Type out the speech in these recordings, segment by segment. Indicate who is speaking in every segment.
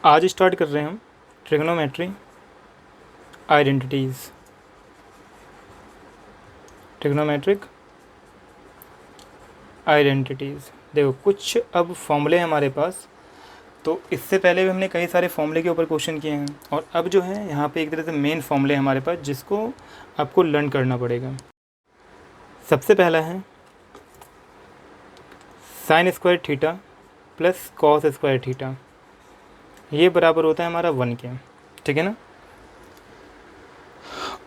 Speaker 1: आज स्टार्ट कर रहे हैं हम ट्रिग्नोमेट्री आइडेंटिटीज़, ट्रिग्नोमेट्रिक आइडेंटिटीज़। देखो कुछ अब फॉर्मूले हैं हमारे पास, तो इससे पहले भी हमने कई सारे फॉर्मूले के ऊपर क्वेश्चन किए हैं और अब जो है यहाँ पे एक तरह से मेन फॉर्मूले हमारे पास जिसको आपको लर्न करना पड़ेगा। सबसे पहला है sine square theta plus cos square theta, ये बराबर होता है हमारा 1 के, ठीक है ना।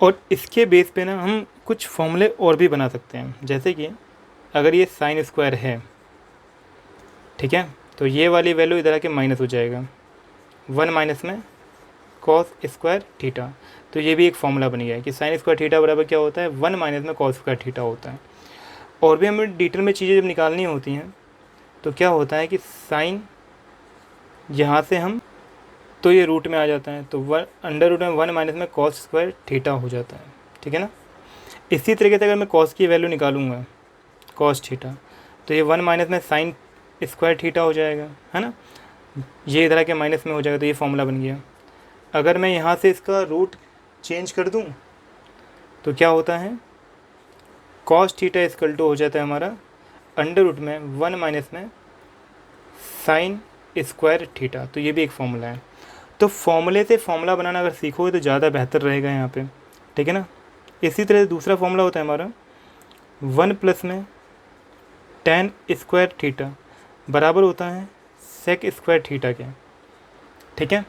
Speaker 1: और इसके बेस पे ना हम कुछ फॉर्मूले और भी बना सकते हैं, जैसे कि अगर ये साइन स्क्वायर है, ठीक है, तो ये वाली वैल्यू इधर आके माइनस हो जाएगा, 1 माइनस में कॉस स्क्वायर थीटा। तो ये भी एक फॉर्मूला बन गया है कि साइन स्क्वायर थीटा बराबर क्या होता है, 1 माइनस में कॉस स्क्वायर थीटा होता है। और भी हमें डिटेल में चीज़ें जब निकालनी होती हैं तो क्या होता है कि साइन यहाँ से हम, तो ये रूट में आ जाता है, तो अंडर रूट में 1 माइनस में कॉस स्क्वायर थीटा हो जाता है, ठीक है ना। इसी तरीके से अगर मैं कॉस की वैल्यू निकालूंगा कॉस थीटा, तो ये 1 माइनस में साइन स्क्वायर थीटा हो जाएगा, है ना। ये इधर आके माइनस में हो जाएगा, तो ये फॉर्मूला बन गया। अगर मैं यहाँ से इसका रूट चेंज कर दूँ तो क्या होता है, कॉस थीटा इक्वल टू हो जाता है हमारा अंडर रूट में 1 माइनस में साइन स्क्वायर थीटा। तो ये भी एक फॉर्मूला है। तो फॉर्मूले से फॉर्मूला बनाना अगर सीखोगे तो ज़्यादा बेहतर रहेगा यहाँ पे, ठीक है ना। इसी तरह दूसरा फॉर्मूला होता है हमारा 1 प्लस में टेन स्क्वायर थीटा बराबर होता है सेक स्क्वायर थीटा के, ठीक है।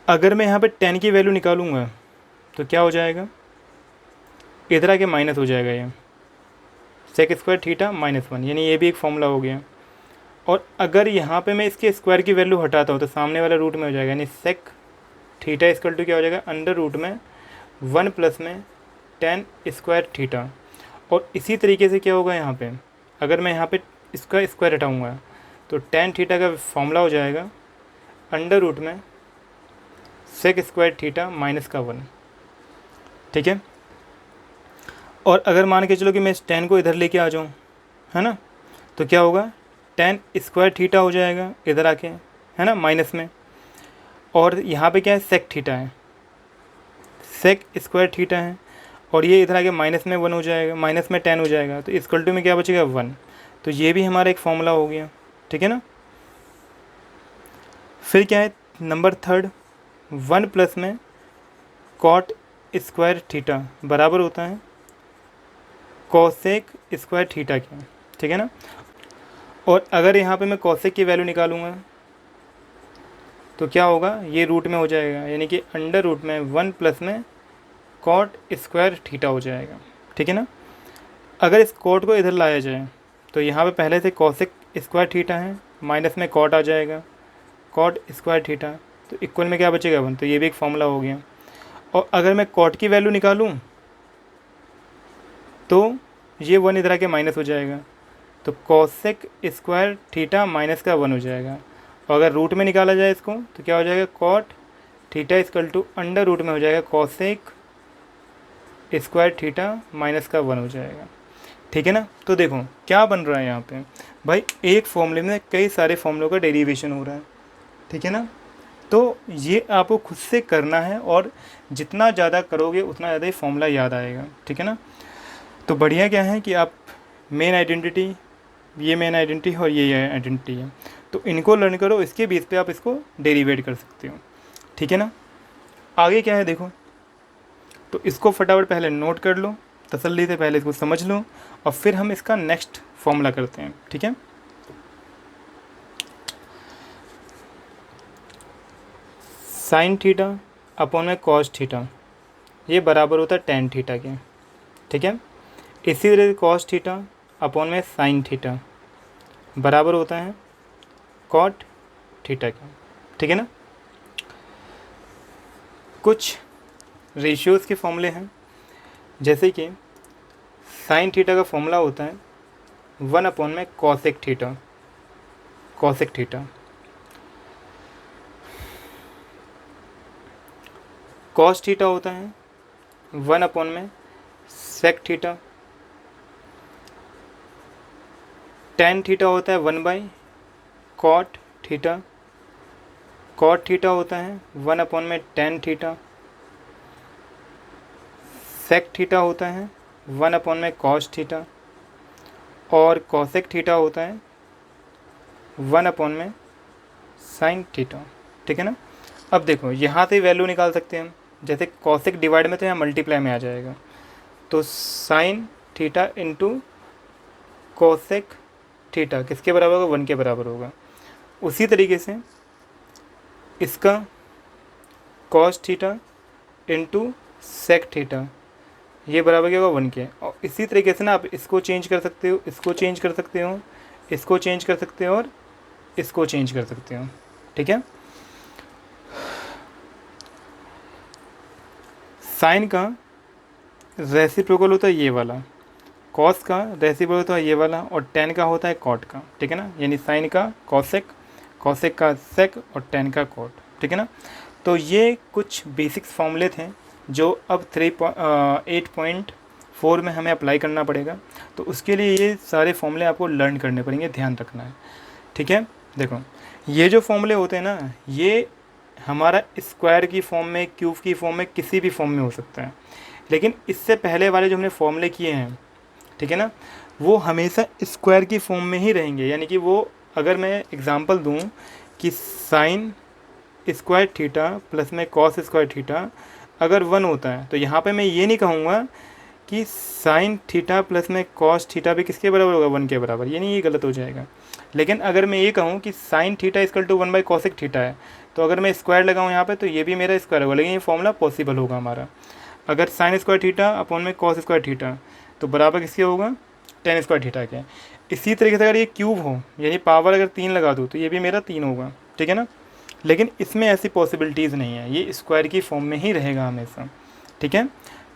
Speaker 1: अगर मैं यहाँ पे 10 की वैल्यू निकालूंगा तो क्या हो जाएगा, इधर आके माइनस हो जाएगा, ये सेक स्क्वायर थीटा -1, यानी ये भी एक फॉर्मूला हो गया। और अगर यहाँ पे मैं इसके स्क्वायर की वैल्यू हटाता हूँ तो सामने वाला रूट में हो जाएगा, यानी सेक थीटा इक्वल टू क्या हो जाएगा, अंडर रूट में 1 प्लस में टेन स्क्वायर थीटा। और इसी तरीके से क्या होगा यहाँ पे, अगर मैं यहाँ पे इसका स्क्वायर हटाऊँगा तो टेन थीटा का फॉर्मूला हो जाएगा अंडर रूट में सेक स्क्वायर थीटा -1, ठीक है। और अगर मान के चलो कि मैं इस टेन को इधर लेके आ जाऊँ, है ना, तो क्या होगा, टेन स्क्वायर थीटा हो जाएगा इधर आके, है ना, माइनस में। और यहाँ पे क्या है, सेक थीटा है, सेक स्क्वायर थीटा है, और ये इधर आके माइनस में 1 हो जाएगा, माइनस में 10 हो जाएगा, तो इक्वल टू में क्या बचेगा, 1। तो ये भी हमारा एक फॉर्मूला हो गया, ठीक है ना। फिर क्या है नंबर थर्ड, 1 प्लस में कॉट स्क्वायर थीटा बराबर होता है कॉसेक स्क्वायर थीटा के, ठीक है ना। और अगर यहाँ पे मैं कॉसेक की वैल्यू निकालूंगा तो क्या होगा, ये रूट में हो जाएगा, यानी कि अंडर रूट में 1 प्लस में कॉट स्क्वायर थीटा हो जाएगा, ठीक है ना। अगर इस कॉट को इधर लाया जाए तो यहाँ पे पहले से कॉसेक स्क्वायर थीटा है, माइनस में कॉट आ जाएगा, कॉट स्क्वायर थीटा, तो इक्वल में क्या बचेगा 1। तो ये भी एक फॉर्मूला हो गया। और अगर मैं कॉट की वैल्यू निकालूँ तो ये 1 इधर आके माइनस हो जाएगा, तो कॉसेक स्क्वायर थीटा -1 हो जाएगा। और अगर रूट में निकाला जाए इसको तो क्या हो जाएगा, cot theta equal to under root में हो जाएगा कॉसेक स्क्वायर थीटा -1 हो जाएगा, ठीक है ना। तो देखो क्या बन रहा है यहाँ पे भाई, एक फॉर्मूले में कई सारे फॉर्मूलों का डेरिवेशन हो रहा है, ठीक है ना। तो ये आपको खुद से करना है और जितना ज़्यादा करोगे उतना ज़्यादा ही फॉर्मूला याद आएगा, ठीक है ना। तो बढ़िया क्या है कि आप मेन आइडेंटिटी, ये मेन आइडेंटिटी और ये आइडेंटिटी है, तो इनको लर्न करो, इसके बेस पे आप इसको डेरिवेट कर सकते हो, ठीक है ना। आगे क्या है देखो, तो इसको फटाफट पहले नोट कर लो, तसल्ली से पहले इसको समझ लो, और फिर हम इसका नेक्स्ट फॉर्मूला करते हैं, ठीक है। साइन थीटा अपॉन में कॉस थीटा, ये बराबर होता है टेन थीटा के, ठीक है। इसी तरह कॉस थीटा अपॉन में साइन थीटा बराबर होता है कॉट थीटा के, ठीक है ना। कुछ रेशियोज़ के फॉर्मूले हैं, जैसे कि साइन थीटा का फॉर्मूला होता है 1 अपॉन में cosec theta, cosec theta. Cos theta होता है 1 अपॉन में सेक थीटा। टेन थीटा होता है 1 by cot theta, cot theta होता है 1/tan थीटा, सेक थीटा होता है 1/cos थीटा, और कॉसेक थीटा होता है 1/sin थीटा। ठीक है ना। अब देखो यहाँ से वैल्यू निकाल सकते हैं हम, जैसे कॉसेक डिवाइड में तो यहाँ मल्टीप्लाई में आ जाएगा, तो sine theta into cosec theta किसके बराबर होगा, 1 के बराबर होगा। उसी तरीके से इसका cos theta into sec theta ये बराबर क्या होगा, 1 के। और इसी तरीके से ना आप इसको चेंज कर सकते हो, इसको चेंज कर सकते हो, इसको चेंज कर सकते हो और इसको चेंज कर सकते हो। ठीक है। साइन का रेसिप्रोकल होता है ये वाला, कॉस का रेसिप्रोकल होता है ये वाला, और टेन का होता है कॉट का। ठीक है ना। यानी साइन का कॉसेक, कॉसेक का सेक और टेन का कॉट। ठीक है ना। तो ये कुछ बेसिक्स फॉर्मूले थे जो अब 8.4 में हमें अप्लाई करना पड़ेगा। तो उसके लिए ये सारे फॉर्मूले आपको लर्न करने पड़ेंगे, ध्यान रखना है। ठीक है। देखो ये जो फॉर्मूले होते हैं ना, ये हमारा स्क्वायर की फॉर्म में, क्यूब की फॉर्म में, किसी भी फॉर्म में हो सकता है। लेकिन इससे पहले वाले जो हमने फॉर्मूले किए हैं, ठीक है ना, वो हमेशा स्क्वायर की फॉर्म में ही रहेंगे। यानी कि वो, अगर मैं एग्जांपल दूं कि साइन स्क्वायर थीटा प्लस में कॉस स्क्वायर थीटा अगर 1 होता है, तो यहाँ पे मैं ये नहीं कहूँगा कि साइन थीटा प्लस में कॉस थीटा भी किसके बराबर होगा, 1 के बराबर। ये नहीं, ये गलत हो जाएगा। लेकिन अगर मैं ये कहूँ कि साइन थीटा इक्वल टू 1/कॉसेक थीटा है, तो अगर मैं स्क्वायर लगाऊँ यहाँ पे, तो ये भी मेरा स्क्वायर होगा, लेकिन ये फॉर्मूला पॉसिबल होगा हमारा। अगर साइन स्क्वायर थीटा अपॉन में कॉस स्क्वायर थीटा, तो बराबर किसके होगा, टेन स्क्वायर थीटा के। इसी तरीके से अगर ये क्यूब हो, यानी पावर अगर 3 लगा दूँ, तो ये भी मेरा 3 होगा। ठीक है ना। लेकिन इसमें ऐसी पॉसिबिलिटीज़ नहीं है, ये स्क्वायर की फॉर्म में ही रहेगा हमेशा। ठीक है।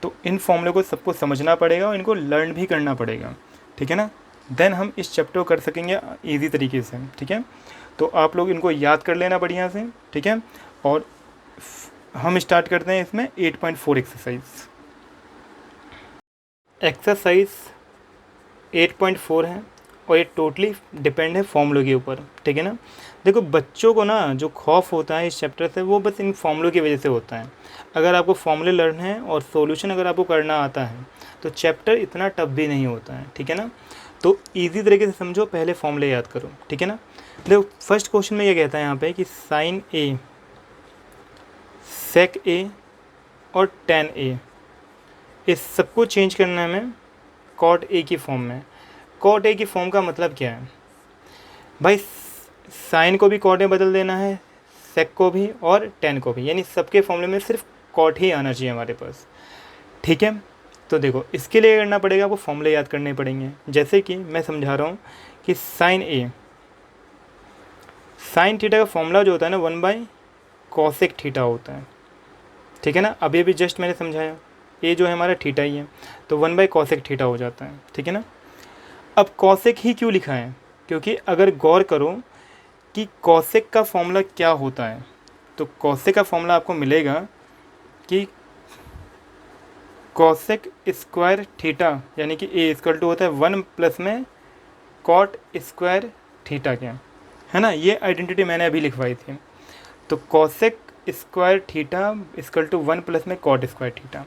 Speaker 1: तो इन फॉर्मूले को सबको समझना पड़ेगा और इनको लर्न भी करना पड़ेगा। ठीक है ना। देन हम इस चैप्टर को कर सकेंगे ईजी तरीके से। ठीक है। तो आप लोग इनको याद कर लेना बढ़िया से। ठीक है। और हम स्टार्ट करते हैं इसमें 8.4 एक्सरसाइज। एक्सरसाइज 8.4 है और ये टोटली डिपेंड है फॉर्मूलों के ऊपर। ठीक है ना। देखो बच्चों को ना जो खौफ होता है इस चैप्टर से, वो बस इन फॉर्मूलों की वजह से होता है। अगर आपको फॉर्मूले लर्न है और सॉल्यूशन अगर आपको करना आता है, तो चैप्टर इतना टफ भी नहीं होता है। ठीक है ना। तो इजी तरीके से समझो, पहले फॉर्मूले याद करो। ठीक है ना। देखो फर्स्ट क्वेश्चन में ये कहता है यहाँ पे कि साइन ए, सेक ए और टेन ए, इस सबको चेंज करना है हमें कॉट ए की फॉर्म में। कॉट ए की फॉर्म का मतलब क्या है भाई, साइन को भी कॉट में बदल देना है, सेक को भी और टेन को भी, यानी सबके फॉर्मूले में सिर्फ कॉट ही आना चाहिए हमारे पास। ठीक है। तो देखो इसके लिए करना पड़ेगा, आपको फॉर्मूले याद करने पड़ेंगे। जैसे कि मैं समझा रहा हूँ कि साइन ए, साइन थीटा का फॉर्मूला जो होता है ना 1/कॉसेक थीटा होता है। ठीक है ना। अभी अभी जस्ट मैंने समझाया, ये जो है हमारा थीटा ही है, तो 1/कॉसेक थीटा हो जाता है। ठीक है ना। अब कॉसेक ही क्यों लिखा है, क्योंकि अगर गौर करो कि कॉसेक का फॉर्मूला क्या होता है, तो कॉसेक का फॉर्मूला आपको मिलेगा कि कॉसेक स्क्वायर थीटा, यानी कि ए इक्वल टू होता है 1 प्लस में कॉट स्क्वायर थीटा के, है ना। ये आइडेंटिटी मैंने अभी लिखवाई थी। तो cosec square theta equal to 1 plus में कॉट स्क्वायर थीटा।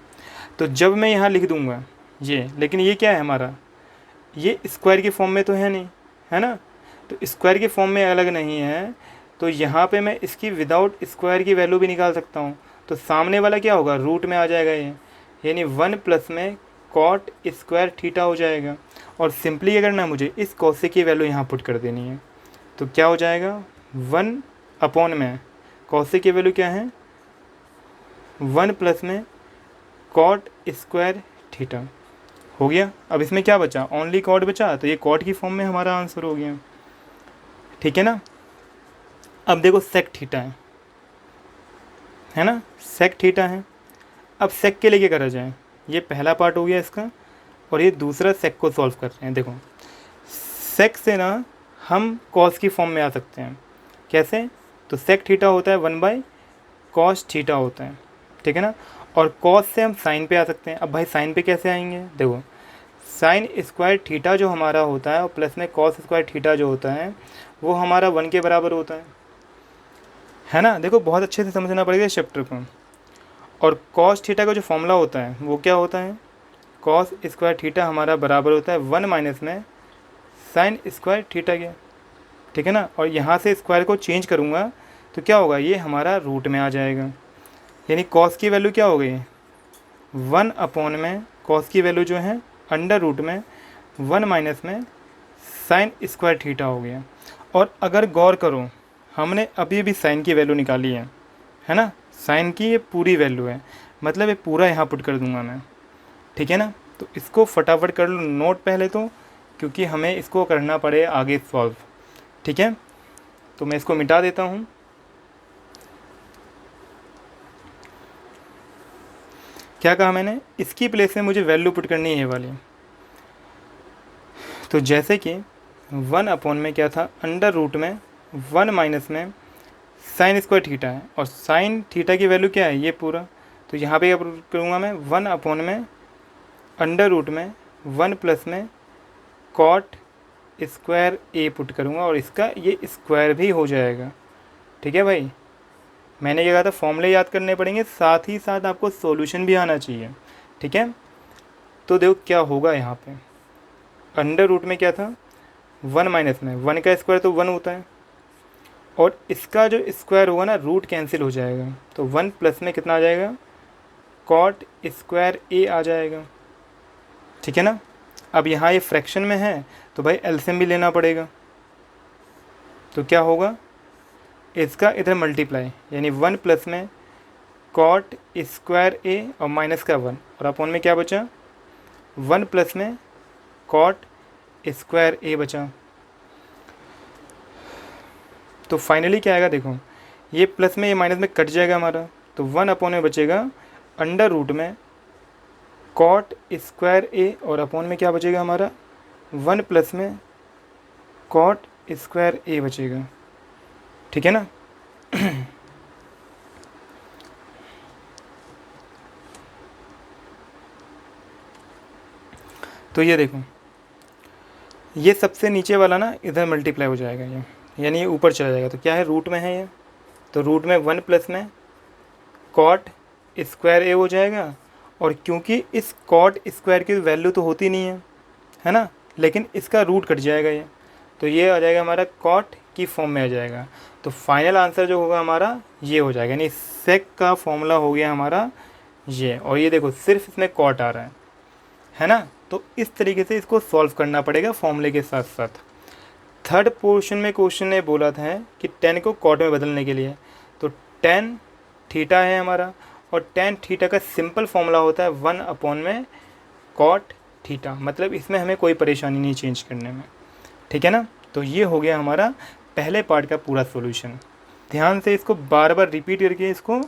Speaker 1: तो जब मैं यहाँ लिख दूँगा ये, लेकिन ये क्या है हमारा, ये स्क्वायर की फॉर्म में तो है नहीं, है ना। तो स्क्वायर की फॉर्म में अलग नहीं है, तो यहाँ पे मैं इसकी विदाउट स्क्वायर की वैल्यू भी निकाल सकता हूँ। तो सामने वाला क्या होगा, रूट में आ जाएगा ये, यानी 1 प्लस में कॉट स्क्वायर थीटा हो जाएगा। और सिंपली अगर ना मुझे इस कॉसेक की वैल्यू यहाँ पुट कर देनी है, तो क्या हो जाएगा, 1 अपॉन में कॉसेक की वैल्यू क्या है, 1 प्लस में कॉट स्क्वायर थीटा हो गया। अब इसमें क्या बचा, ओनली कॉट बचा, तो ये कॉट की फॉर्म में हमारा आंसर हो गया। ठीक है ना। अब देखो सेक थीटा है ना, सेक थीटा है। अब सेक के लिए क्या करा जाए, ये पहला पार्ट हो गया इसका, और ये दूसरा सेक को सॉल्व कर रहे हैं। देखो सेक से ना हम कॉस की फॉर्म में आ सकते हैं। कैसे, तो सेक थीटा होता है 1/कॉस थीटा होता है। ठीक है ना। और कॉस से हम साइन पे आ सकते हैं। अब भाई साइन पे कैसे आएंगे, देखो साइन स्क्वायर थीटा जो हमारा होता है और प्लस में कॉस स्क्वायर थीटा जो होता है, वो हमारा 1 के बराबर होता है ना। देखो बहुत अच्छे से समझना पड़ेगा इस चैप्टर को। और कॉस थीटा का जो फॉर्मूला होता है वो क्या होता है, कॉस स्क्वायर थीटा हमारा बराबर होता है 1 माइनस में साइन स्क्वायर थीटा के, ठीक है ना। और यहाँ से स्क्वायर को चेंज करूँगा तो क्या होगा, ये हमारा रूट में आ जाएगा। यानी कॉस की वैल्यू क्या हो गई, 1 अपॉन में कॉस की वैल्यू जो है अंडर रूट में 1 माइनस में साइन स्क्वायर थीटा हो गया। और अगर गौर करो, हमने अभी भी साइन की वैल्यू निकाली है ना। साइन की ये पूरी वैल्यू है, मतलब ये पूरा यहाँ पुट कर दूंगा मैं, ठीक है ना। तो इसको फटाफट कर लो नोट पहले तो, क्योंकि हमें इसको करना पड़े आगे सॉल्व, ठीक है। तो मैं इसको मिटा देता हूँ। क्या कहा मैंने, इसकी प्लेस में मुझे वैल्यू पुट करनी है ये वाली। तो जैसे कि 1 अपॉन में क्या था, अंडर रूट में 1 माइनस में साइन स्क्वायर थीटा है, और साइन थीटा की वैल्यू क्या है, ये पूरा। तो यहाँ पे क्या पुट करूँगा मैं, 1 अपॉन में अंडर रूट में 1 प्लस में कॉट स्क्वायर ए पुट करूँगा, और इसका ये स्क्वायर भी हो जाएगा, ठीक है भाई। मैंने क्या कहा था, फॉर्मूले याद करने पड़ेंगे, साथ ही साथ आपको सॉल्यूशन भी आना चाहिए, ठीक है। तो देखो क्या होगा यहाँ पे, अंडर रूट में क्या था 1 माइनस में 1 का स्क्वायर तो 1 होता है, और इसका जो स्क्वायर होगा ना रूट कैंसिल हो जाएगा, तो 1 प्लस में कितना आ जाएगा, कॉट स्क्वायर ए आ जाएगा, ठीक है ना। अब यहाँ ये फ्रैक्शन में है तो भाई एलसीएम भी लेना पड़ेगा। तो क्या होगा, इसका इधर मल्टीप्लाई, यानी 1 प्लस में कॉट स्क्वायर ए और माइनस का 1, और अपॉन में क्या बचा, 1 प्लस में कॉट स्क्वायर ए बचा। तो फाइनली क्या आएगा, देखो ये प्लस में ये माइनस में कट जाएगा हमारा, तो 1 अपॉन में बचेगा अंडर रूट में कॉट स्क्वायर ए, और अपॉन में क्या बचेगा हमारा 1 प्लस में कॉट स्क्वायर ए बचेगा, ठीक है ना। तो ये देखो, ये सबसे नीचे वाला ना इधर मल्टीप्लाई हो जाएगा ये, यानी ये ऊपर चला जाएगा। तो क्या है, रूट में है ये, तो रूट में 1 प्लस में कॉट स्क्वायर ए हो जाएगा। और क्योंकि इस कॉट स्क्वायर की वैल्यू तो होती नहीं है ना, लेकिन इसका रूट कट जाएगा ये, तो ये आ जाएगा हमारा कॉट की फॉर्म में आ जाएगा। तो फाइनल आंसर जो होगा हमारा ये हो जाएगा, यानी सेक का फॉर्मूला हो गया हमारा ये। और ये देखो सिर्फ इसमें कॉट आ रहा है ना। तो इस तरीके से इसको सॉल्व करना पड़ेगा फॉर्मूले के साथ साथ। थर्ड पोर्शन में क्वेश्चन ने बोला था कि tan को कॉट में बदलने के लिए, तो tan थीटा है हमारा, और tan थीटा का सिंपल फॉर्मूला होता है 1 अपॉन में कॉट थीटा, मतलब इसमें हमें कोई परेशानी नहीं चेंज करने में, ठीक है ना। तो ये हो गया हमारा पहले पार्ट का पूरा सॉल्यूशन। ध्यान से इसको बार बार रिपीट करके इसको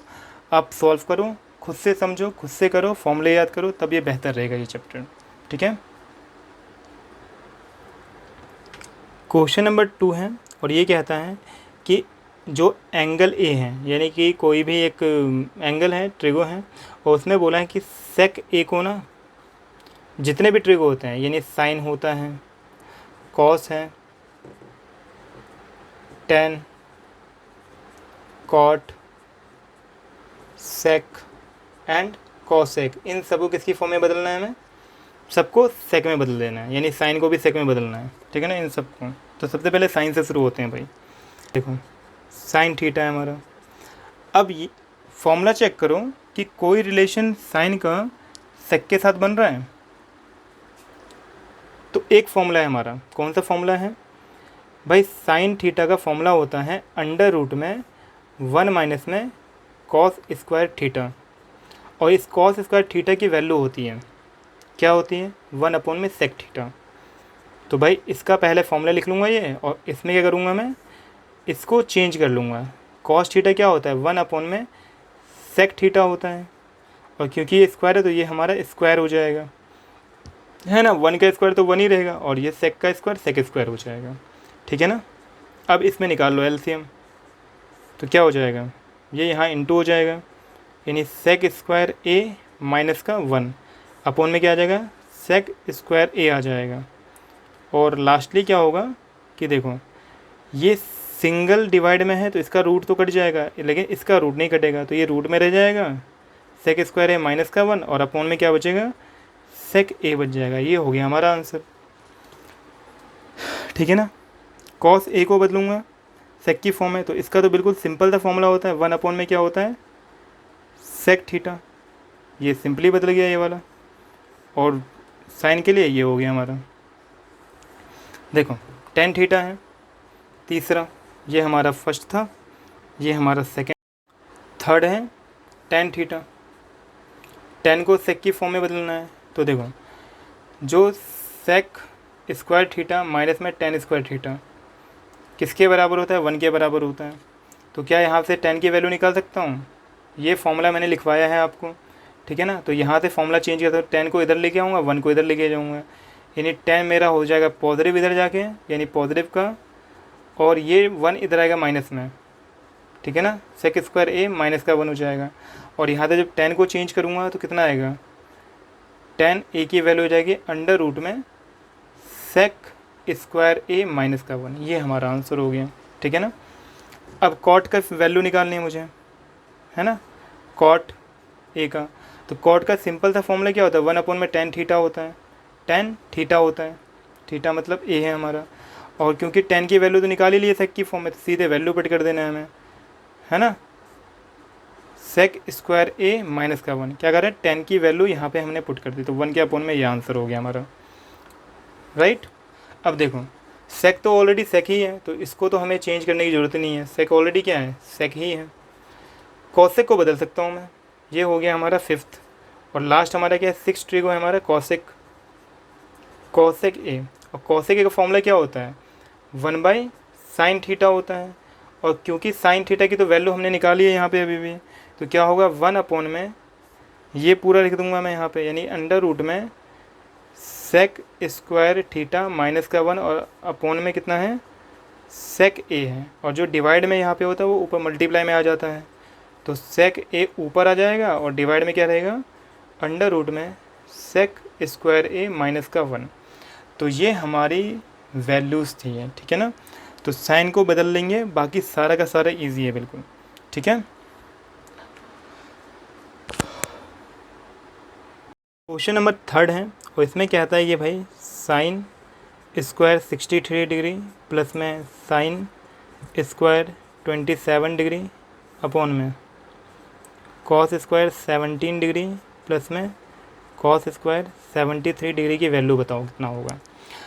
Speaker 1: आप सॉल्व करो, खुद से समझो, खुद से करो, फॉर्मूले याद करो, तब ये बेहतर रहेगा ये चैप्टर, ठीक है। क्वेश्चन नंबर 2 है, और ये कहता है कि जो एंगल ए है, यानी कि कोई भी एक एंगल है, ट्रिगो है, और उसमें बोला है कि सेक ए को ना, जितने भी ट्रिगो होते हैं, यानी साइन होता है, कॉस है, tan, cot, sec and cosec, इन सबको किसकी फॉर्म में बदलना है, हमें सबको सेक में बदल देना है, यानी साइन को भी सेक में बदलना है, ठीक है ना, इन सबको। तो सबसे पहले साइन से शुरू होते हैं भाई। देखो साइन थीटा है हमारा। अब ये फॉर्मूला चेक करो कि कोई रिलेशन साइन का सेक के साथ बन रहा है। तो एक फॉर्मूला है हमारा, कौन सा फॉर्मूला है भाई, साइन थीटा का फॉर्मूला होता है अंडर रूट में 1 माइनस में कॉस स्क्वायर थीटा, और इस कॉस स्क्वायर थीटा की वैल्यू होती है, क्या होती है, 1 अपॉन में सेक थीटा। तो भाई इसका पहले फॉर्मूला लिख लूँगा ये, और इसमें क्या करूँगा मैं, इसको चेंज कर लूँगा। कॉस थीटा क्या होता है, 1 अपॉन में सेक थीटा होता है, और क्योंकि ये स्क्वायर है तो ये हमारा स्क्वायर हो जाएगा, है ना। 1 का स्क्वायर तो 1 ही रहेगा, और ये सेक का स्क्वायर सेक स्क्वायर हो जाएगा, ठीक है ना। अब इसमें निकाल लो एलसीएम, तो क्या हो जाएगा, ये यहाँ इंटू हो जाएगा, यानी सेक स्क्वायर ए माइनस का 1 अपॉन में क्या आ जाएगा, सेक स्क्वायर ए आ जाएगा। और लास्टली क्या होगा कि देखो ये सिंगल डिवाइड में है तो इसका रूट तो कट जाएगा, लेकिन इसका रूट नहीं कटेगा, तो ये रूट में रह जाएगा। सेक स्क्वायर ए माइनस का 1 और अपॉन में क्या बचेगा, सेक ए बच जाएगा। ये हो गया हमारा आंसर, ठीक है ना। कॉस ए को बदलूंगा सेक की फॉर्म में, तो इसका तो बिल्कुल सिंपल सा फॉर्मूला होता है, 1 अपॉन में क्या होता है, सेक थीटा। ये सिंपली बदल गया ये वाला, और साइन के लिए ये हो गया हमारा। देखो टेन थीटा है तीसरा, ये हमारा फर्स्ट था, ये हमारा सेकेंड। थर्ड है टेन थीटा, टेन को सेक की फॉर्म में बदलना है। तो देखो जो सेक स्क्वायर थीटा माइनस में टेन स्क्वायर थीटा किसके बराबर होता है, 1 के बराबर होता है। तो क्या यहाँ से 10 की वैल्यू निकाल सकता हूँ, ये फॉर्मूला मैंने लिखवाया है आपको, ठीक है ना। तो यहाँ से फॉर्मूला चेंज करता हूँ, 10 को इधर लेके आऊँगा, 1 को इधर लेके जाऊँगा, यानी 10 मेरा हो जाएगा पॉजिटिव इधर जाके, यानी पॉजिटिव का, और ये 1 इधर आएगा माइनस में, ठीक है ना। सेक स्क्वायर ए माइनस का 1 हो जाएगा, और यहाँ से जब 10 को चेंज करूँगा तो कितना आएगा, 10 ए की वैल्यू हो जाएगी अंडर रूट में सेक स्क्वायर ए माइनस का 1। ये हमारा आंसर हो गया, ठीक है ना। अब कॉट का वैल्यू निकालनी है मुझे, है ना, कॉट ए का। तो कॉट का सिंपल सा फॉर्मूला क्या होता है, 1 अपॉन में टेन थीटा होता है, टेन थीटा होता है, थीटा मतलब ए है हमारा। और क्योंकि 10 की वैल्यू तो निकाल ही लिए सेक की फॉर्म में, तो सीधे वैल्यू पुट कर देना है हमें, है ना। सेक स्क्वायर ए माइनस का 1, क्या कर रहे हैं, 10 की वैल्यू यहाँ पे हमने पुट कर दी, तो 1 के अपॉन में ये आंसर हो गया हमारा, राइट। अब देखो सेक तो ऑलरेडी सेक ही है, तो इसको तो हमें चेंज करने की ज़रूरत नहीं है, सेक ऑलरेडी क्या है, सेक ही है। कॉसेक को बदल सकता हूँ मैं, ये हो गया हमारा फिफ्थ। और लास्ट हमारा क्या है, सिक्स ट्रिक है हमारा कॉसेक, कॉसेक ए। और कॉसेक ए का फॉर्मूला क्या होता है, 1 बाई साइन थीटा होता है। और क्योंकि साइन थीटा की तो वैल्यू हमने निकाली है यहाँ पे अभी भी, तो क्या होगा 1 अपॉन में, ये पूरा लिख दूंगा मैं यहाँ पे, यानी अंडर रूट में सेक स्क्वायर थीटा माइनस का 1, और अपॉन में कितना है, सेक ए है। और जो डिवाइड में यहाँ पे होता है वो ऊपर मल्टीप्लाई में आ जाता है, तो सेक ए ऊपर आ जाएगा, और डिवाइड में क्या रहेगा, अंडर रूट में सेक स्क्वायर ए माइनस का 1। तो ये हमारी वैल्यूज़ थी, ठीक है ना। तो साइन को बदल लेंगे, बाकी सारा का सारा इजी है बिल्कुल, ठीक है। क्वेश्चन नंबर थर्ड है, और इसमें क्या आता है ये भाई, साइन स्क्वायर 63 डिग्री प्लस में साइन स्क्वायर 27 डिग्री अपॉन में कॉस स्क्वायर 17 डिग्री प्लस में कॉस स्क्वायर 73 डिग्री की वैल्यू बताओ कितना होगा।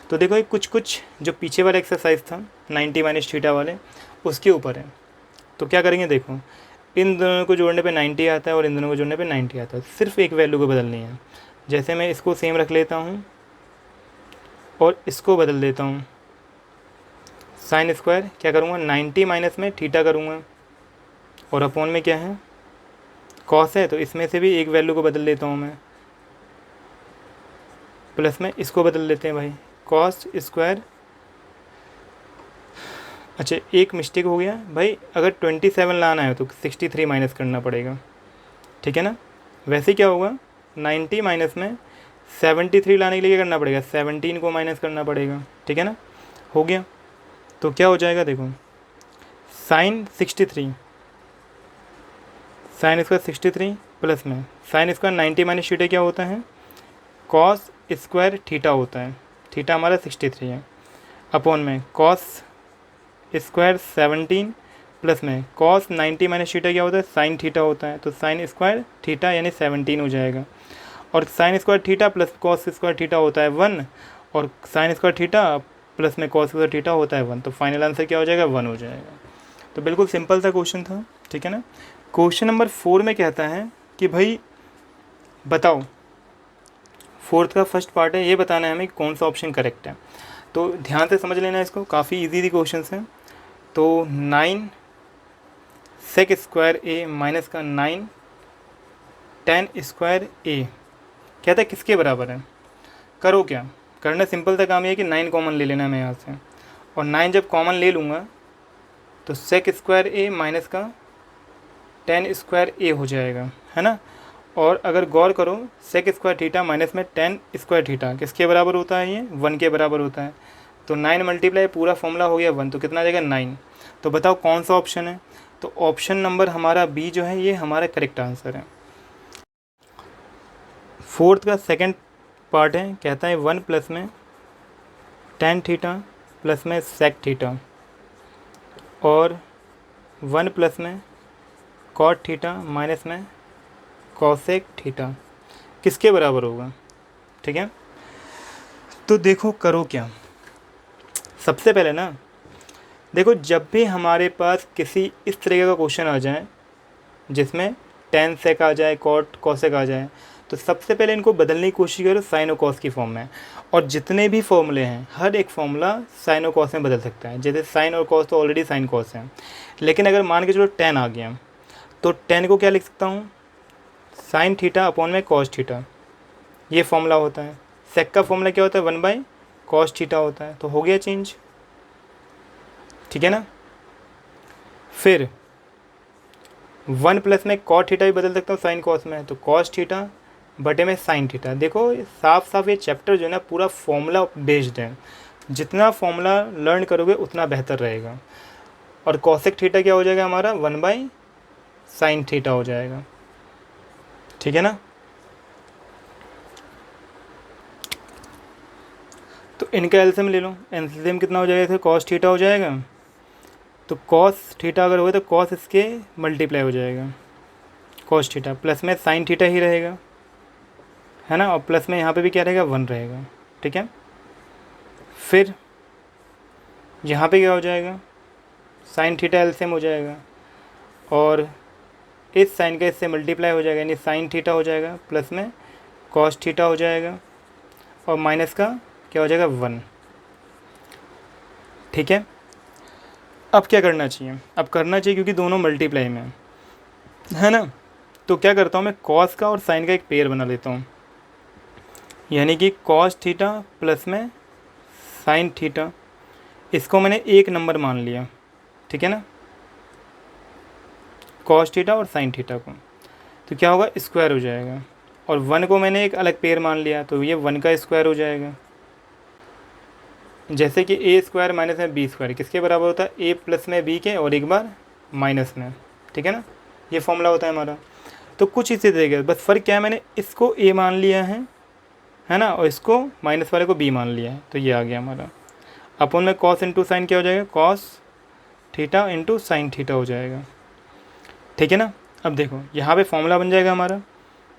Speaker 1: तो देखो ये कुछ जो पीछे वाला एक्सरसाइज था 90 माइनस थीटा वाले, उसके ऊपर है। तो क्या करेंगे, देखो इन दोनों को जोड़ने पे 90 आता है और इन दोनों को जोड़ने पे 90 आता है, सिर्फ एक वैल्यू को बदलनी है। जैसे मैं इसको सेम रख लेता हूँ और इसको बदल देता हूँ, साइन स्क्वायर क्या करूँगा, 90 माइनस में थीटा करूँगा, और अपॉन में क्या है, कॉस है, तो इसमें से भी एक वैल्यू को बदल लेता हूँ मैं, प्लस में इसको बदल लेते हैं भाई, कॉस स्क्वायर। अच्छा एक मिस्टेक हो गया भाई, अगर 27 लाना है तो 63 माइनस करना पड़ेगा, ठीक है ना। वैसे क्या होगा, 90 माइनस में 73 लाने के लिए क्या करना पड़ेगा, 17 को माइनस करना पड़ेगा, ठीक है ना। हो गया, तो क्या हो जाएगा, देखो साइन 63, साइन स्क्वायर 63 प्लस में साइन स्क्वायर 90 माइनस थीटा क्या होता है, कॉस स्क्वायर थीटा होता है, थीटा हमारा 63 है, अपॉन में कॉस स्क्वायर 17 प्लस में कॉस 90 माइनस थीटा क्या होता है, साइन थीटा होता है, तो साइन स्क्वायर थीटा यानी 17 हो जाएगा। और sine square theta plus cos square theta होता है 1, और साइन स्क्वायर थीटा प्लस में कॉस स्क्वायर थीटा होता है 1, तो फाइनल आंसर क्या हो जाएगा, 1 हो जाएगा। तो बिल्कुल सिंपल सा क्वेश्चन था, ठीक है ना। क्वेश्चन नंबर 4 में कहता है कि भाई बताओ, फोर्थ का फर्स्ट पार्ट है, ये बताना है हमें कौन सा ऑप्शन करेक्ट है। तो ध्यान से समझ लेना इसको, काफ़ी इजी क्वेश्चन हैं। तो 9 सेक स्क्वायर ए माइनस का 9 टेन स्क्वायर ए कहता है किसके बराबर है। करो क्या करना, सिंपल सा काम ये है कि 9 कॉमन ले लेना है मैं यहाँ से, और 9 जब कॉमन ले लूँगा तो सेक स्क्वायर ए माइनस का टेन स्क्वायर ए हो जाएगा, है ना। और अगर गौर करो सेक स्क्वायर थीटा माइनस में टेन स्क्वायर थीटा किसके बराबर होता है, ये 1 के बराबर होता है। तो 9 मल्टीप्लाई पूरा फॉर्मूला हो गया 1, तो कितना आ जाएगा 9। तो बताओ कौन सा ऑप्शन है। तो ऑप्शन नंबर हमारा बी जो है ये हमारा करेक्ट आंसर है। फोर्थ का सेकंड पार्ट है, कहता है 1 प्लस में टेन थीटा प्लस में सेक थीटा और 1 प्लस में कॉट थीटा माइनस में कॉसेक थीटा किसके बराबर होगा। ठीक है, तो देखो करो क्या। सबसे पहले ना देखो, जब भी हमारे पास किसी इस तरीके का क्वेश्चन आ जाए जिसमें टेन सेक आ जाए, कॉट कॉसेक आ जाए, तो सबसे पहले इनको बदलने की कोशिश करो साइन और कॉस की फॉर्म में। और जितने भी फॉर्मूले हैं हर एक फॉर्मूला साइन और कॉस में बदल सकता है। जैसे साइन और कॉस तो ऑलरेडी साइन कॉस है, लेकिन अगर मान के चलो टेन आ गया तो टेन को क्या लिख सकता हूँ, साइन थीटा अपॉन में कॉस थीटा, ये फॉर्मूला होता है। सेक का फॉर्मूला क्या होता है, 1 बाई कॉस थीटा होता है। तो हो गया चेंज, ठीक है ना। फिर 1 प्लस में कॉट थीटा भी बदल सकता हूँ साइन कॉस में, तो कॉस थीटा बटे में साइन थीटा। देखो साफ साफ ये चैप्टर जो है ना पूरा फॉर्मूला बेस्ड है, जितना फॉर्मूला लर्न करोगे उतना बेहतर रहेगा। और कॉसेक थीटा क्या हो जाएगा हमारा, 1 बाई साइन थीटा हो जाएगा, ठीक है ना। तो इनका एलसीएम ले लो, एलसीएम कितना हो जाएगा, तो कॉस थीटा हो जाएगा। तो कॉस थीटा अगर होगा तो कॉस इसके मल्टीप्लाई हो जाएगा कॉस थीटा, प्लस में साइन थीटा ही रहेगा, है ना। और प्लस में यहाँ पे भी क्या रहेगा, 1 रहेगा, ठीक है। फिर यहाँ पे क्या हो जाएगा, साइन थीटा एलसीएम हो जाएगा और इस साइन का इससे मल्टीप्लाई हो जाएगा, यानी साइन थीटा हो जाएगा, प्लस में कॉस थीटा हो जाएगा और माइनस का क्या हो जाएगा, 1, ठीक है। अब क्या करना चाहिए, अब करना चाहिए क्योंकि दोनों मल्टीप्लाई में है ना, तो क्या करता हूँ मैं कॉस का और साइन का एक पेयर बना लेता हूँ, यानी कि कॉस थीटा प्लस में साइन थीटा, इसको मैंने एक नंबर मान लिया, ठीक है ना, कॉस थीटा और साइन थीटा को। तो क्या होगा, स्क्वायर हो जाएगा। और 1 को मैंने एक अलग पेयर मान लिया, तो ये 1 का स्क्वायर हो जाएगा। जैसे कि ए स्क्वायर माइनस में बी स्क्वायर किसके बराबर होता है, ए प्लस में बी के और एक बार माइनस में, ठीक है ना, ये फॉर्मूला होता है हमारा। तो कुछ इसी तरीके, बस फ़र्क क्या है, मैंने इसको ए मान लिया है ना, और इसको माइनस वाले को बी मान लिया है, तो ये आ गया हमारा। अपन में कॉस इंटू साइन क्या हो जाएगा, cos theta into sine theta हो जाएगा, ठीक है ना। अब देखो यहाँ पे फॉर्मूला बन जाएगा हमारा,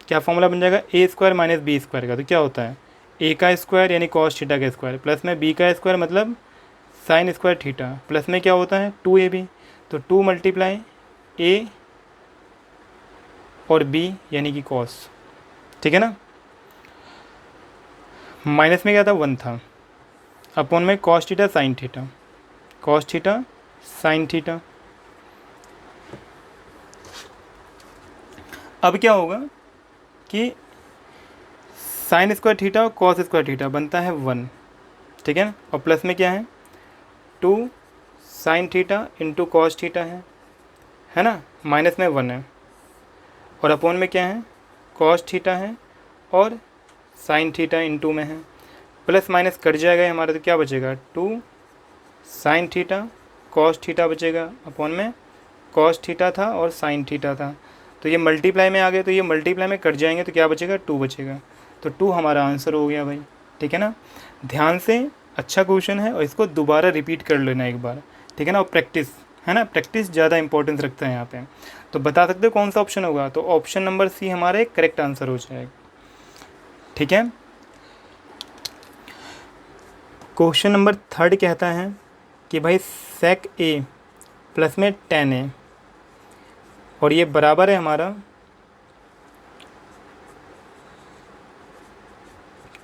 Speaker 1: क्या फॉर्मूला बन जाएगा, ए स्क्वायर माइनस बी स्क्वायर का, तो क्या होता है, ए का स्क्वायर यानी कॉस थीटा का स्क्वायर, प्लस में बी का स्क्वायर मतलब साइन स्क्वायर थीटा, प्लस में क्या होता है 2ab, तो 2 मल्टीप्लाई ए और बी यानी कि कॉस, ठीक है ना। माइनस में क्या था, 1 था, अपॉन में cos theta sine theta, cos theta sine theta. अब क्या होगा कि साइन स्क्वायर थीटा और कॉस स्क्वायर थीटा बनता है 1, ठीक है ना, और प्लस में क्या है 2 sine theta into cos theta है ना, माइनस में 1 है, और अपॉन में क्या है कॉस थीटा है और साइन थीटा इंटू में है, प्लस माइनस कट जाएगा हमारा, तो क्या बचेगा 2 साइन थीटा कॉस थीटा बचेगा, अपॉन में कॉस थीटा था और साइन थीटा था, तो ये मल्टीप्लाई में आ गए, तो ये मल्टीप्लाई में कट जाएंगे, तो क्या बचेगा 2 बचेगा, तो 2 हमारा आंसर हो गया भाई, ठीक है ना। ध्यान से, अच्छा क्वेश्चन है और इसको दोबारा रिपीट कर लेना एक बार, ठीक है ना, और प्रैक्टिस है ना, प्रैक्टिस ज़्यादा इंपॉर्टेंस रखता है यहाँ पे। तो बता सकते हो कौन सा ऑप्शन होगा, तो ऑप्शन नंबर सी हमारा एक करेक्ट आंसर हो जाएगा, ठीक है। क्वेश्चन नंबर 3 कहता है कि भाई सेक ए प्लस में टेन ए और ये बराबर है हमारा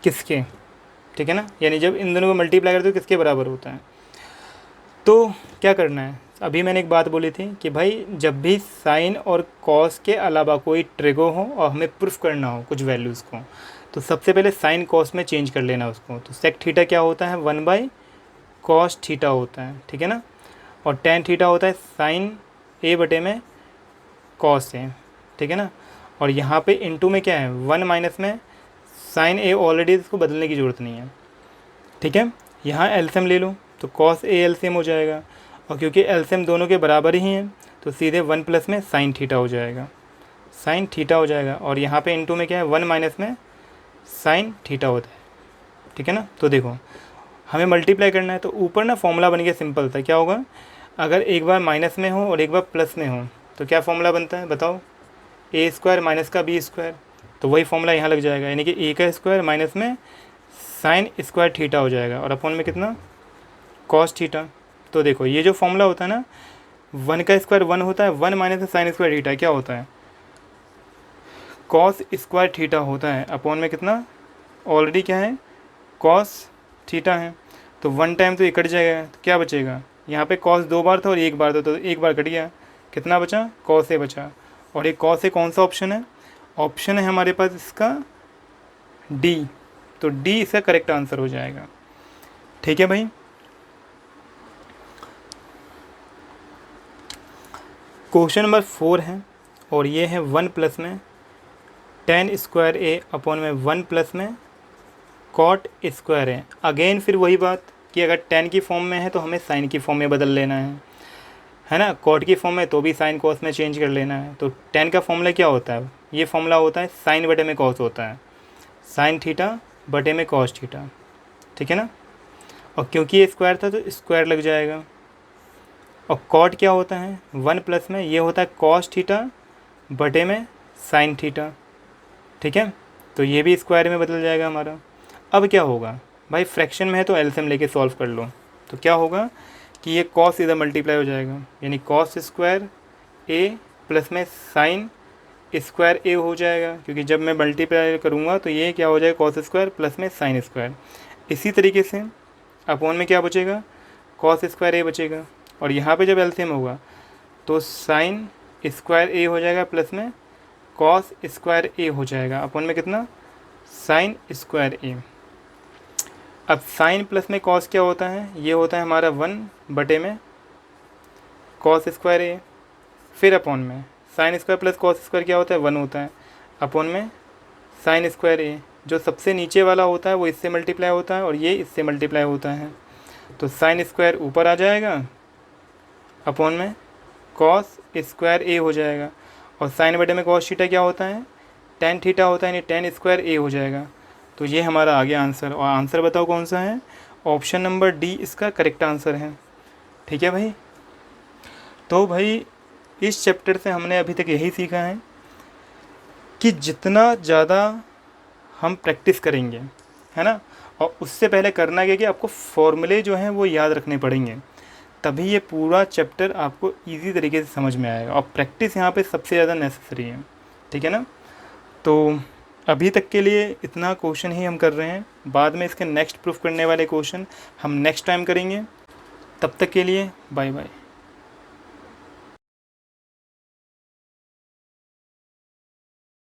Speaker 1: किसके, ठीक है ना, यानी जब इन दोनों को मल्टीप्लाई करते हो किसके बराबर होता है। तो क्या करना है, अभी मैंने एक बात बोली थी कि भाई जब भी साइन और कॉस के अलावा कोई ट्रिगो हो और हमें प्रूफ करना हो कुछ वैल्यूज़ को, तो सबसे पहले साइन कॉस में चेंज कर लेना उसको। तो सेक थीटा क्या होता है, 1 बाई कॉस थीटा होता है, ठीक है ना, और टेन थीटा होता है साइन ए बटे में कॉस ए, ठीक है ना। और यहाँ पे इनटू में क्या है 1 माइनस में साइन ए, ऑलरेडी इसको बदलने की ज़रूरत नहीं है, ठीक है। यहाँ एलसीएम ले लो तो कॉस ए एलसीएम हो जाएगा और क्योंकि एलसीएम दोनों के बराबर ही हैं तो सीधे 1 प्लस में साइन थीटा हो जाएगा, साइन थीटा हो जाएगा। और यहाँ पे इनटू में क्या है, 1 माइनस में साइन थीटा होता है, ठीक है ना। तो देखो हमें मल्टीप्लाई करना है तो ऊपर ना फॉर्मूला बन गया सिंपल था, क्या होगा, अगर एक बार माइनस में हो और एक बार प्लस में हो तो क्या फॉर्मूला बनता है बताओ, ए स्क्वायर माइनस का बी स्क्वायर। तो वही फॉर्मूला यहाँ लग जाएगा, यानी कि ए का स्क्वायर माइनस में साइन स्क्वायर थीटा हो जाएगा और अपॉन में कितना, कॉस थीटा। तो देखो ये जो फॉर्मूला होता है ना, 1 का स्क्वायर 1 होता है, 1 माइनस में साइन स्क्वायर थीटा क्या होता है, कॉस स्क्वायर थीटा होता है, अपॉन में कितना, ऑलरेडी क्या है, कॉस थीटा है। तो 1 टाइम तो ये कट जाएगा, तो क्या बचेगा, यहाँ पे कॉस 2 बार था और 1 बार था, तो 1 बार कट गया, कितना बचा, कॉस ए बचा। और एक कॉस ए कौन सा ऑप्शन है, ऑप्शन है हमारे पास इसका डी, तो डी इसका करेक्ट आंसर हो जाएगा, ठीक है भाई। क्वेश्चन नंबर 4 है और ये है 1 प्लस में tan स्क्वायर ए अपॉन में 1 प्लस में कॉट स्क्वायर ए। अगेन फिर वही बात कि अगर tan की फॉर्म में है तो हमें साइन की फॉर्म में बदल लेना है ना, कॉट की फॉर्म में तो भी साइन कॉस में चेंज कर लेना है। तो tan का फॉर्मूला क्या होता है, ये फॉर्मूला होता है साइन बटे में कॉस होता है, साइन थीटा बटे में कॉस थीटा, ठीक है ना। और क्योंकि ये स्क्वायर था तो स्क्वायर लग जाएगा। और कॉट क्या होता है, 1 प्लस में ये होता है कॉस थीटा बटे में साइन थीटा, ठीक है। तो ये भी स्क्वायर में बदल जाएगा हमारा। अब क्या होगा भाई, फ्रैक्शन में है तो एलसीएम लेके सॉल्व कर लो। तो क्या होगा कि ये कॉस इधर मल्टीप्लाई हो जाएगा, यानी कॉस स्क्वायर ए प्लस में साइन स्क्वायर ए हो जाएगा, क्योंकि जब मैं मल्टीप्लाई करूँगा तो ये क्या हो जाएगा, कॉस स्क्वायर प्लस में साइन स्क्वायर। इसी तरीके से अपॉन में क्या बचेगा, कॉस स्क्वायर ए बचेगा। और यहाँ पे जब एलसीएम होगा तो साइन स्क्वायर ए हो जाएगा प्लस में कॉस स्क्वायर ए हो जाएगा, अपॉन में कितना, साइन स्क्वायर ए। अब साइन प्लस में कॉस क्या होता है, ये होता है हमारा 1 बटे में कॉस स्क्वायर ए, फिर अपॉन में sine square plus cos square क्या होता है, 1 होता है, अपॉन में साइन स्क्वायर ए। जो सबसे नीचे वाला होता है वो इससे मल्टीप्लाई होता है और ये इससे मल्टीप्लाई होता है, तो साइन स्क्वायर ऊपर आ जाएगा, अपॉन में कॉस स्क्वायर ए हो जाएगा। और साइन बटे में कॉस थीटा क्या होता है, टेन थीटा होता है, यानी टेन स्क्वायर ए हो जाएगा। तो ये हमारा आ गया आंसर। और आंसर बताओ कौन सा है, ऑप्शन नंबर डी इसका करेक्ट आंसर है, ठीक है भाई। तो भाई इस चैप्टर से हमने अभी तक यही सीखा है कि जितना ज़्यादा हम प्रैक्टिस करेंगे, है ना, और उससे पहले करना क्या कि आपको फॉर्मूले जो हैं वो याद रखने पड़ेंगे, तभी ये पूरा चैप्टर आपको इजी तरीके से समझ में आएगा। और प्रैक्टिस यहाँ पे सबसे ज़्यादा नेसेसरी है, ठीक है ना। तो अभी तक के लिए इतना क्वेश्चन ही हम कर रहे हैं, बाद में इसके नेक्स्ट प्रूफ करने वाले क्वेश्चन हम नेक्स्ट टाइम करेंगे। तब तक के लिए बाय बाय।